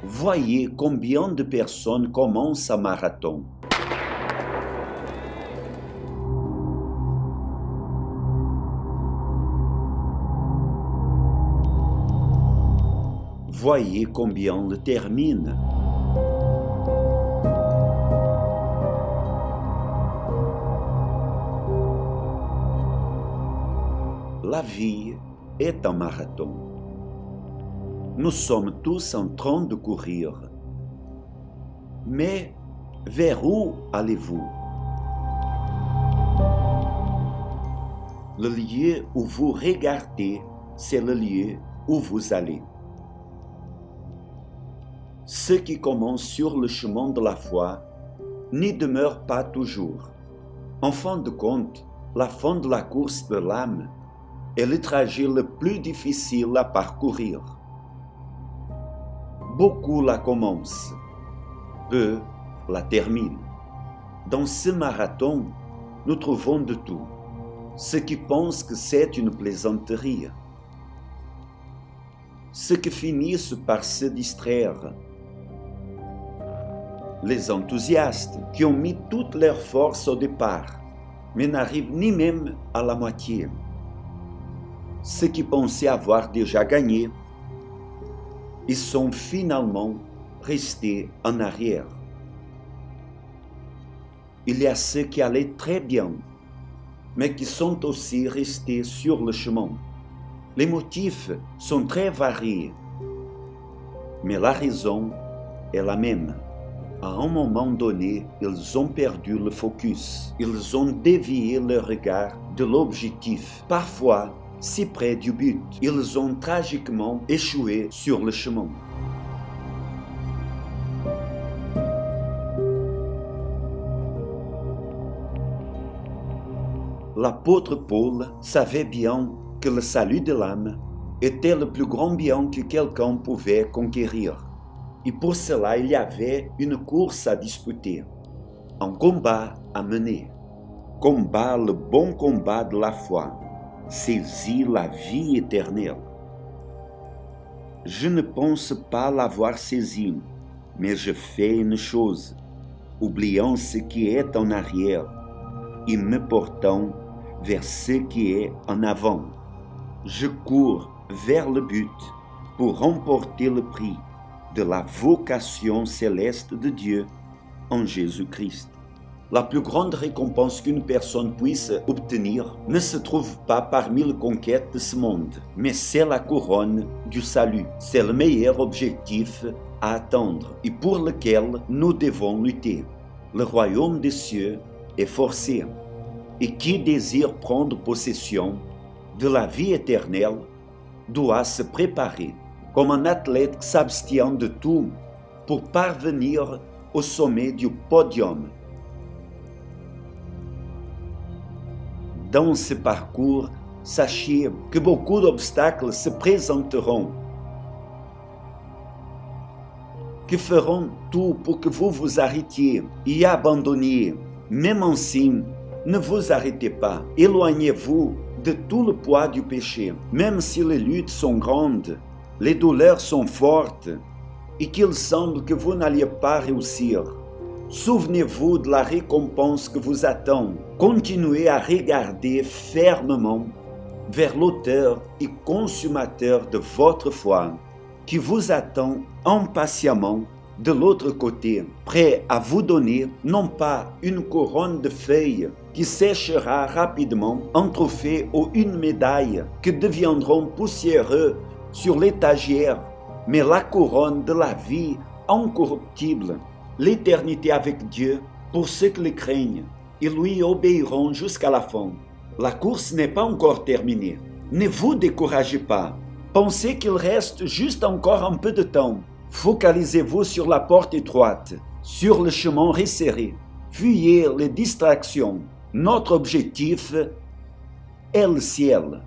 Voyez combien de personnes commencent un marathon. Voyez combien le terminent. La vie est un marathon. Nous sommes tous en train de courir. Mais vers où allez-vous? Le lieu où vous regardez, c'est le lieu où vous allez. Ceux qui commencent sur le chemin de la foi n'y demeurent pas toujours. En fin de compte, la fin de la course de l'âme est le trajet le plus difficile à parcourir. Beaucoup la commencent, peu la terminent. Dans ce marathon, nous trouvons de tout. Ceux qui pensent que c'est une plaisanterie, ceux qui finissent par se distraire, les enthousiastes qui ont mis toutes leurs forces au départ, mais n'arrivent ni même à la moitié. Ceux qui pensaient avoir déjà gagné, ils sont finalement restés en arrière. Il y a ceux qui allaient très bien, mais qui sont aussi restés sur le chemin. Les motifs sont très variés, mais la raison est la même. À un moment donné, ils ont perdu le focus. Ils ont dévié leur regard de l'objectif, parfois si près du but. Ils ont tragiquement échoué sur le chemin. L'apôtre Paul savait bien que le salut de l'âme était le plus grand bien que quelqu'un pouvait conquérir. Et pour cela, il y avait une course à disputer, un combat à mener. Combat le bon combat de la foi, saisir la vie éternelle. Je ne pense pas l'avoir saisi, mais je fais une chose, oubliant ce qui est en arrière et me portant vers ce qui est en avant. Je cours vers le but pour remporter le prix de la vocation céleste de Dieu en Jésus-Christ. La plus grande récompense qu'une personne puisse obtenir ne se trouve pas parmi les conquêtes de ce monde, mais c'est la couronne du salut. C'est le meilleur objectif à atteindre et pour lequel nous devons lutter. Le royaume des cieux est forcé, et qui désire prendre possession de la vie éternelle doit se préparer comme un athlète s'abstient de tout pour parvenir au sommet du podium. Dans ce parcours, sachez que beaucoup d'obstacles se présenteront, qui feront tout pour que vous vous arrêtiez et abandonniez. Même ainsi, ne vous arrêtez pas. Éloignez-vous de tout le poids du péché, même si les luttes sont grandes, les douleurs sont fortes et qu'il semble que vous n'alliez pas réussir. Souvenez-vous de la récompense que vous attend. Continuez à regarder fermement vers l'auteur et consommateur de votre foi, qui vous attend impatiemment de l'autre côté, prêt à vous donner non pas une couronne de feuilles qui séchera rapidement, un trophée ou une médaille qui deviendront poussiéreux sur l'étagère, mais la couronne de la vie incorruptible, l'éternité avec Dieu pour ceux qui le craignent et lui obéiront jusqu'à la fin. La course n'est pas encore terminée. Ne vous découragez pas. Pensez qu'il reste juste encore un peu de temps. Focalisez-vous sur la porte étroite, sur le chemin resserré. Fuyez les distractions. Notre objectif est le ciel.